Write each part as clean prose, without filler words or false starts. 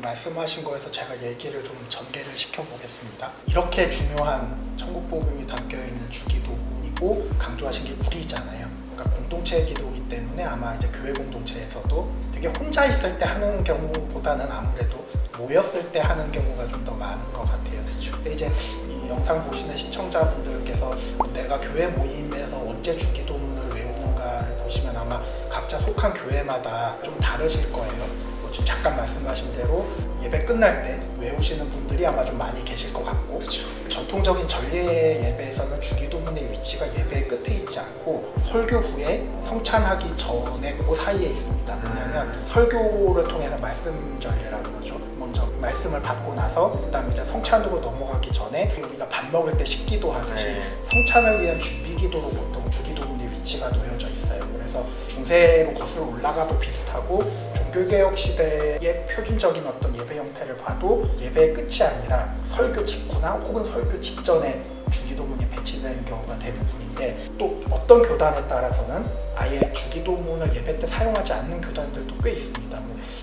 말씀하신 거에서 제가 얘기를 좀 전개를 시켜보겠습니다. 이렇게 중요한 천국복음이 담겨있는 주기도문이고 강조하신 게 우리잖아요. 그러니까 공동체 기도이기 때문에 아마 이제 교회 공동체에서도 되게 혼자 있을 때 하는 경우보다는 아무래도 모였을 때 하는 경우가 좀 더 많은 것 같아요. 그렇죠. 근데 이제 이 영상 보시는 시청자분들께서 내가 교회 모임에서 언제 주기도문을 외우는가를 보시면 아마 각자 속한 교회마다 좀 다르실 거예요. 지금 잠깐 말씀하신 대로 예배 끝날 때 외우시는 분들이 아마 좀 많이 계실 것 같고, 그렇죠. 전통적인 전례 예배에서는 주기도문의 위치가 예배의 끝에 있지 않고 설교 후에 성찬하기 전에 그 사이에 있습니다. 뭐냐면 설교를 통해서 말씀 전례라고 그러죠. 먼저 말씀을 받고 나서 그다음에 이제 성찬으로 넘어가기 전에 우리가 밥 먹을 때 식기도 하듯이 성찬을 위한 준비 기도로 보통 주기도문의 위치가 놓여져 있어요. 그래서 중세로 거슬러 올라가도 비슷하고 종교개혁 시대의 표준적인 어떤 예배 형태를 봐도 예배의 끝이 아니라 설교 직후나 혹은 설교 직전에 주기도문이 배치되는 경우가 대부분인데, 또 어떤 교단에 따라서는 아예 주기도문을 예배 때 사용하지 않는 교단들도 꽤 있습니다.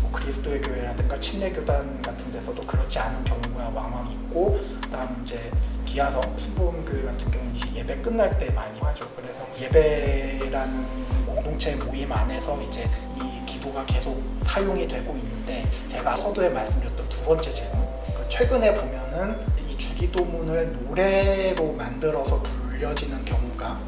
뭐 그리스도의 교회라든가 침례교단 같은 데서도 그렇지 않은 경우가 왕왕 있고, 그다음 이제 기아성 순복음교회 같은 경우는 이제 예배 끝날 때 많이 하죠. 그래서 예배라는 공동체 모임 안에서 이제 이 기도가 계속 사용이 되고 있는데, 제가 서두에 말씀드렸던 두 번째 질문, 최근에 보면은 이 주기도문을 노래로 만들어서 불려지는 경우가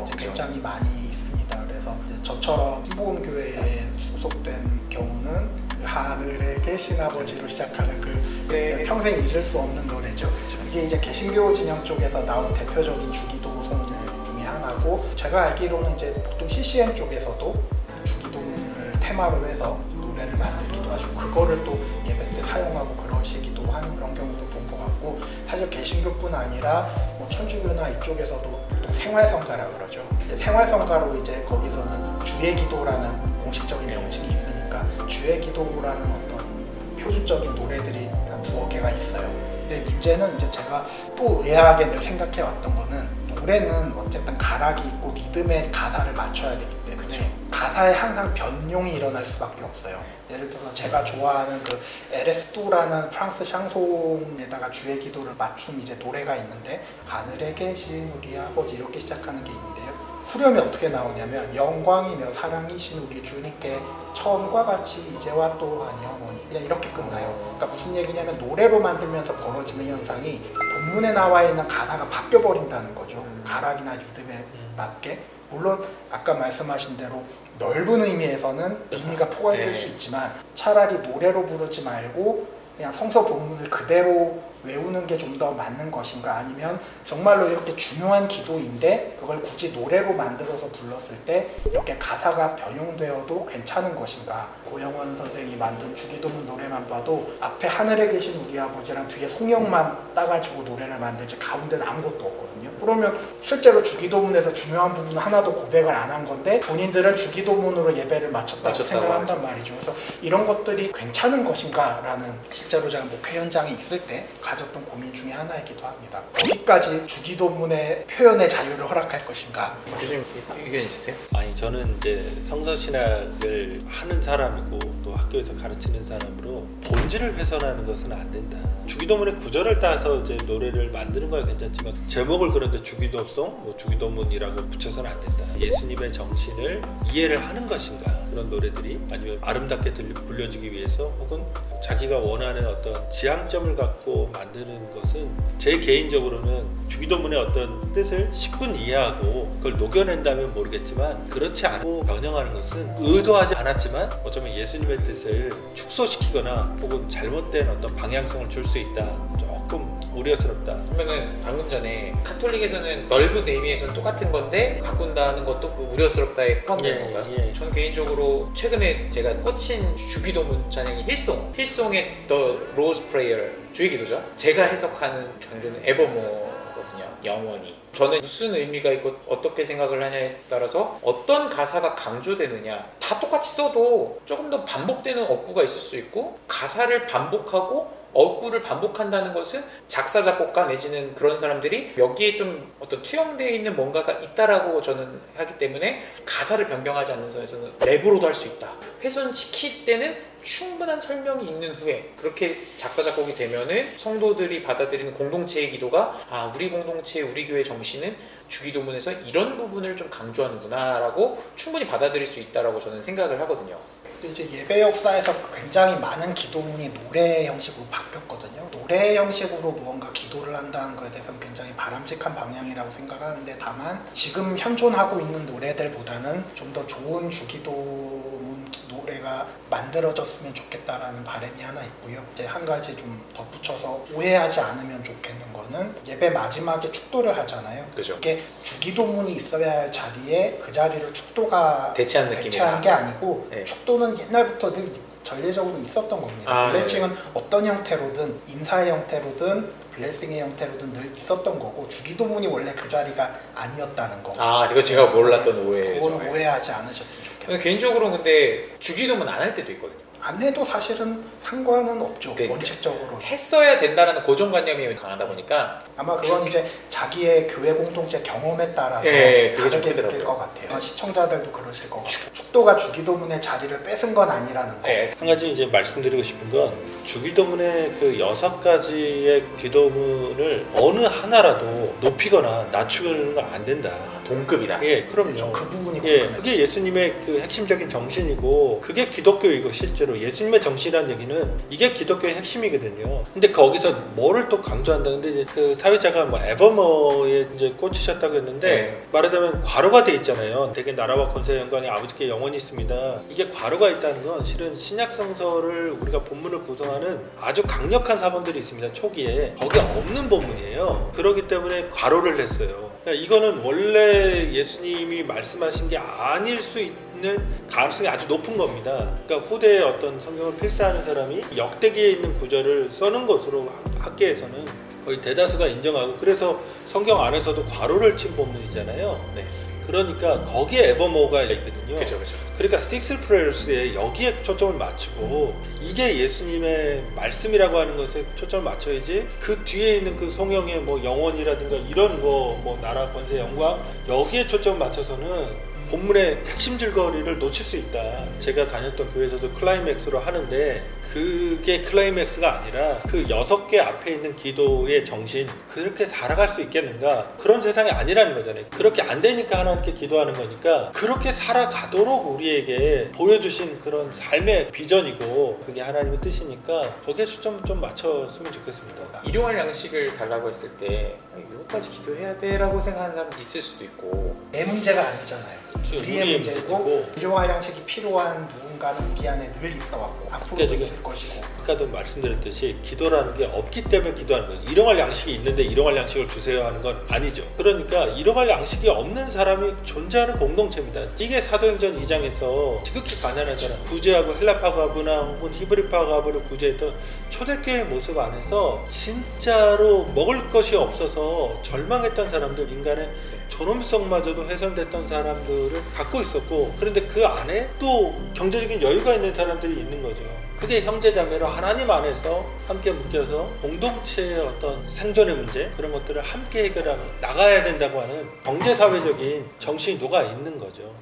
이제 굉장히 많이 있습니다. 그래서 이제 저처럼 순복음교회에 소속된 경우는 그 하늘에 계신 아버지로 시작하는 그 평생 잊을 수 없는 노래죠. 이게 이제 개신교 진영 쪽에서 나온 대표적인 주기도송 중에 하나고, 제가 알기로는 이제 보통 CCM 쪽에서도 주기도문을 테마로 해서 노래를 만들기도 하시고 그거를 또 예배 때 사용하고 그러시기도 하는 그런 경우도 본 것 같고, 사실 개신교뿐 아니라 뭐 천주교나 이쪽에서도 보통 생활성가라 그러죠. 생활성가로 이제 거기서는 주의 기도라는 공식적인 명칭이 있으니까 주의 기도라는 어떤 표준적인 노래들이 한 두어 개가 있어요. 근데 문제는 이제 제가 또 의아하게 늘 생각해 왔던 거는, 노래는 어쨌든 가락이 있고 리듬의 가사를 맞춰야 되기 때문에 가사에 항상 변용이 일어날 수밖에 없어요. 예를 들어서 제가 좋아하는 그 LS2라는 프랑스 샹송에다가 주의 기도를 맞춘 이제 노래가 있는데, 하늘에 계신 우리 아버지 이렇게 시작하는 게 있는데요. 후렴이 어떻게 나오냐면 영광이며 사랑이신 우리 주님께 처음과 같이 이제와 또한 영원히, 그냥 이렇게 끝나요. 그러니까 무슨 얘기냐면 노래로 만들면서 벌어지는 현상이 본문에 나와 있는 가사가 바뀌어 버린다는 거죠. 가락이나 리듬에 맞게. 물론 아까 말씀하신 대로 넓은 의미에서는 의미가 포괄될 수 있지만, 차라리 노래로 부르지 말고 그냥 성서 본문을 그대로 외우는 게 좀 더 맞는 것인가, 아니면 정말로 이렇게 중요한 기도인데 그걸 굳이 노래로 만들어서 불렀을 때 이렇게 가사가 변형되어도 괜찮은 것인가. 고영원 선생이 만든 주기도문 노래만 봐도 앞에 하늘에 계신 우리 아버지랑 뒤에 송영만 따가지고 노래를 만들지 가운데는 아무것도 없거든요. 그러면 실제로 주기도문에서 중요한 부분 하나도 고백을 안 한 건데 본인들은 주기도문으로 예배를 마쳤다고 생각한단 말이죠. 그래서 이런 것들이 괜찮은 것인가 라는, 실제로 제가 목회 현장에 있을 때 가졌던 고민 중에 하나이기도 합니다. 어디까지 주기도문의 표현의 자유를 허락할 것인가. 교수님 의견 있으세요? 아니, 저는 이제 성서신학을 하는 사람이고 또 학교에서 가르치는 사람으로 본질을 훼손하는 것은 안 된다. 주기도문의 구절을 따서 이제 노래를 만드는 거야 괜찮지만, 제목을 그런데 주기도송, 뭐 주기도문이라고 붙여서는 안 된다. 예수님의 정신을 이해를 하는 것인가, 그런 노래들이, 아니면 아름답게 불려지기 위해서 혹은 자기가 원하는 어떤 지향점을 갖고 만드는 것은, 제 개인적으로는 주기도문의 어떤 뜻을 10분 이해하고 그걸 녹여낸다면 모르겠지만, 그렇지 않고 변형하는 것은 의도하지 않았지만 어쩌면 예수님의 뜻을 축소시키거나 혹은 잘못된 어떤 방향성을 줄 수 있다. 조금 우려스럽다. 그러면은 방금 전에 카톨릭에서는 넓은 의미에서는 똑같은 건데 바꾼다는 것도 그 우려스럽다에 포함되는 건가요? 전 개인적으로 최근에 제가 꽂힌 주기도문 찬양이 힐송의 The Rose Prayer, 주의 기도죠. 제가 해석하는 정도는 에버모어거든요. 영원히. 저는 무슨 의미가 있고 어떻게 생각을 하냐에 따라서 어떤 가사가 강조되느냐, 다 똑같이 써도 조금 더 반복되는 어구가 있을 수 있고, 가사를 반복하고 어구를 반복한다는 것은 작사 작곡가 내지는 그런 사람들이 여기에 좀 어떤 투영되어 있는 뭔가가 있다라고 저는 하기 때문에 가사를 변경하지 않는 선에서는 랩으로도 할 수 있다. 훼손시킬 때는 충분한 설명이 있는 후에 그렇게 작사 작곡이 되면은 성도들이 받아들이는 공동체의 기도가 우리 공동체, 우리 교회 정신은 주기도문에서 이런 부분을 좀 강조하는구나라고 충분히 받아들일 수 있다라고 저는 생각을 하거든요. 이제 예배 역사에서 굉장히 많은 기도문이 노래 형식으로 바뀌었거든요. 노래 형식으로 무언가 기도를 한다는 것에 대해서는 굉장히 바람직한 방향이라고 생각하는데, 다만 지금 현존하고 있는 노래들보다는 좀 더 좋은 주기도문 노래가 만들어졌으면 좋겠다라는 바람이 하나 있고요. 이제 한 가지 좀 덧붙여서 오해하지 않으면 좋겠는 거는, 예배 마지막에 축도를 하잖아요. 그죠. 이게 주기도문이 있어야 할 자리에 그 자리를 축도가 대체한 게 아니고, 네. 축도는 옛날부터 늘 전례적으로 있었던 겁니다. 블레싱은 네. 어떤 형태로든, 인사의 형태로든 블레싱의 형태로든 늘 있었던 거고, 주기도문이 원래 그 자리가 아니었다는 거. 이거 제가 몰랐던 오해죠. 그건 오해하지 않으셨으면 좋겠어요. 개인적으로 근데 주기도문 안 할 때도 있거든요. 안 해도 사실은 상관은 없죠. 네. 원칙적으로. 했어야 된다라는 고정관념이 강하다 보니까 아마 그건 이제 자기의 교회 공동체 경험에 따라서 그게 좀 다르게 느낄 크더라고요. 것 같아요. 아마 시청자들도 그러실 것 같아요. 축도가 주기도문의 자리를 뺏은 건 아니라는 거. 네. 한 가지 이제 말씀드리고 싶은 건, 주기도문의 그 6가지의 기도문을 어느 하나라도 높이거나 낮추는 건 안 된다. 동급이다. 예, 그럼요. 그 부분이 예, 궁금해요. 그게 예수님의 그 핵심적인 정신이고, 그게 기독교이고, 실제로 예수님의 정신이라는 얘기는 이게 기독교의 핵심이거든요. 근데 거기서 뭐를 또 강조한다. 근데 이제 그 사회자가 뭐 에버머에 이제 꽂히셨다고 했는데, 네. 말하자면 괄호가 돼 있잖아요. 대개 나라와 권세 영광이 아버지께 영원히 있습니다. 이게 괄호가 있다는 건 실은 신약 성서를 우리가 본문을 구성하는 아주 강력한 사본들이 있습니다. 초기에 거기 없는 본문이에요. 그렇기 때문에 괄호를 했어요. 그러니까 이거는 원래 예수님이 말씀하신 게 아닐 수 있는 가능성이 아주 높은 겁니다. 그러니까 후대에 어떤 성경을 필사하는 사람이 역대기에 있는 구절을 써는 것으로 학계에서는 거의 대다수가 인정하고, 그래서 성경 안에서도 괄호를 친 본문이잖아요. 네. 그러니까 거기에 에버모어가 있거든요. 그렇죠. 그러니까 Six Prayers에 여기에 초점을 맞추고, 이게 예수님의 말씀이라고 하는 것에 초점을 맞춰야지, 그 뒤에 있는 그 성령의 뭐 영혼이라든가 이런 뭐 나라 권세 영광, 여기에 초점을 맞춰서는 본문의 핵심 줄거리를 놓칠 수 있다. 제가 다녔던 교회에서도 클라이맥스로 하는데, 그게 클라이맥스가 아니라 그 6개 앞에 있는 기도의 정신, 그렇게 살아갈 수 있겠는가? 그런 세상이 아니라는 거잖아요. 그렇게 안 되니까 하나님께 기도하는 거니까, 그렇게 살아가도록 우리에게 보여주신 그런 삶의 비전이고, 그게 하나님의 뜻이니까 거기에 초점 좀 맞췄으면 좋겠습니다. 일용할 양식을 달라고 했을 때 이것까지 기도해야 돼라고 생각하는 사람도 있을 수도 있고, 내 문제가 아니잖아요. 우리의 문제고, 일용할 양식이 필요한 누군가는 우리 안에 늘 있어왔고 앞으로도 있을 것이고. 아까도 말씀드렸듯이 기도라는 게 없기 때문에 기도하는 거예요. 일용할 양식이 있는데 일용할 양식을 주세요 하는 건 아니죠. 그러니까 일용할 양식이 없는 사람이 존재하는 공동체입니다. 이게 사도행전 2장에서 지극히 가난하잖아. 구제하고 헬라파 가부나 혹은 히브리파 가부를 구제했던 초대교회의 모습 안에서 진짜로 먹을 것이 없어서 절망했던 사람들, 인간의 존엄성마저도 훼손됐던 사람들을 갖고 있었고, 그런데 그 안에 또 경제적인 여유가 있는 사람들이 있는 거죠. 그게 형제자매로 하나님 안에서 함께 묶여서 공동체의 어떤 생존의 문제, 그런 것들을 함께 해결하며 나가야 된다고 하는 경제사회적인 정신이 녹아 있는 거죠.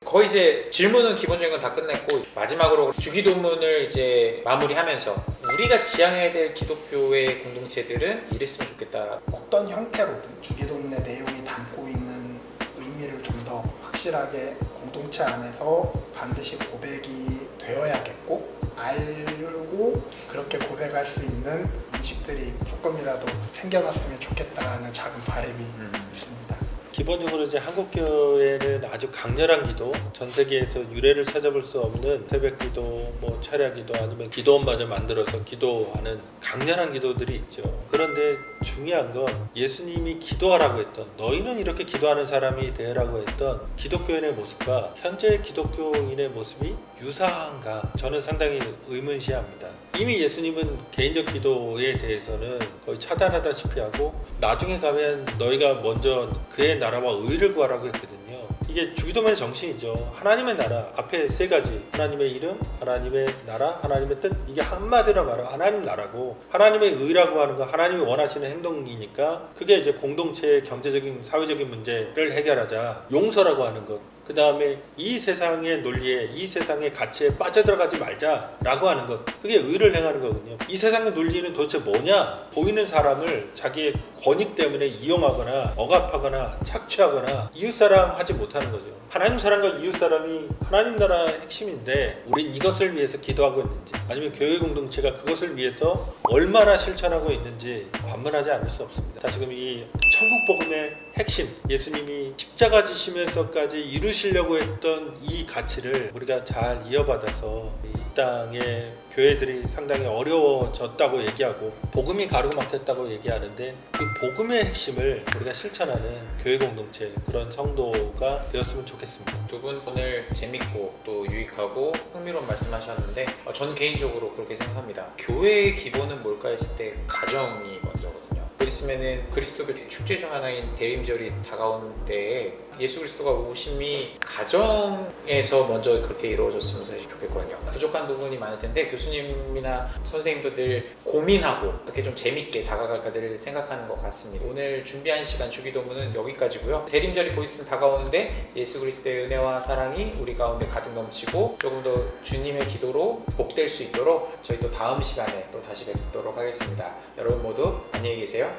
거의 이제 질문은 기본적인 건 다 끝냈고, 마지막으로 주기도문을 이제 마무리하면서 우리가 지향해야 될 기독교의 공동체들은 이랬으면 좋겠다. 어떤 형태로든 주기도문의 내용이 담고 있는 의미를 좀 더 확실하게 공동체 안에서 반드시 고백이 되어야겠고, 알고 그렇게 고백할 수 있는 인식들이 조금이라도 생겨났으면 좋겠다는 작은 바람이 있습니다. 기본적으로 이제 한국교회는 아주 강렬한 기도, 전 세계에서 유래를 찾아볼 수 없는 새벽기도, 뭐 철야기도, 아니면 기도원마저 만들어서 기도하는 강렬한 기도들이 있죠. 그런데 중요한 건 예수님이 기도하라고 했던, 너희는 이렇게 기도하는 사람이 되라고 했던 기독교인의 모습과 현재 기독교인의 모습이 유사한가, 저는 상당히 의문시합니다. 이미 예수님은 개인적 기도에 대해서는 거의 차단하다시피 하고, 나중에 가면 너희가 먼저 그의 나라와 의를 구하라고 했거든요. 이게 주기도문의 정신이죠. 하나님의 나라, 앞에 세 가지, 하나님의 이름, 하나님의 나라, 하나님의 뜻. 이게 한마디로 말하면 하나님 나라고, 하나님의 의라고 하는 건 하나님이 원하시는 행동이니까 그게 이제 공동체의 경제적인 사회적인 문제를 해결하자, 용서라고 하는 것. 그 다음에 이 세상의 논리에, 이 세상의 가치에 빠져들어가지 말자라고 하는 것, 그게 의를 행하는 거거든요. 이 세상의 논리는 도대체 뭐냐? 보이는 사람을 자기의 권익 때문에 이용하거나 억압하거나 착취하거나 이웃사랑 하지 못하는 거죠. 하나님 사랑과 이웃사랑이 하나님 나라의 핵심인데, 우린 이것을 위해서 기도하고 있는지, 아니면 교회 공동체가 그것을 위해서 얼마나 실천하고 있는지 반문하지 않을 수 없습니다. 다시금 이 천국복음의 핵심, 예수님이 십자가 지시면서까지 이루시려고 했던 이 가치를 우리가 잘 이어받아서 이 땅에 교회들이 상당히 어려워졌다고 얘기하고 복음이 가르고 막혔다고 얘기하는데, 그 복음의 핵심을 우리가 실천하는 교회 공동체, 그런 성도가 되었으면 좋겠습니다. 두 분 오늘 재밌고 또 유익하고 흥미로운 말씀하셨는데, 저는 개인적으로 그렇게 생각합니다. 교회의 기본은 뭘까 했을 때 가정이 먼저거든요. 곧 있으면은 그리스도교 축제 중 하나인 대림절이 다가오는 때에 예수 그리스도가 오심이 가정에서 먼저 그렇게 이루어졌으면 사실 좋겠거든요. 부족한 부분이 많을 텐데 교수님이나 선생님도 늘 고민하고 어떻게 좀 재밌게 다가갈까를 생각하는 것 같습니다. 오늘 준비한 시간 주기도문은 여기까지고요. 대림절이 곧 있으면 다가오는데 예수 그리스도의 은혜와 사랑이 우리 가운데 가득 넘치고 조금 더 주님의 기도로 복될 수 있도록 저희 또 다음 시간에 또 다시 뵙도록 하겠습니다. 여러분 모두 안녕히 계세요.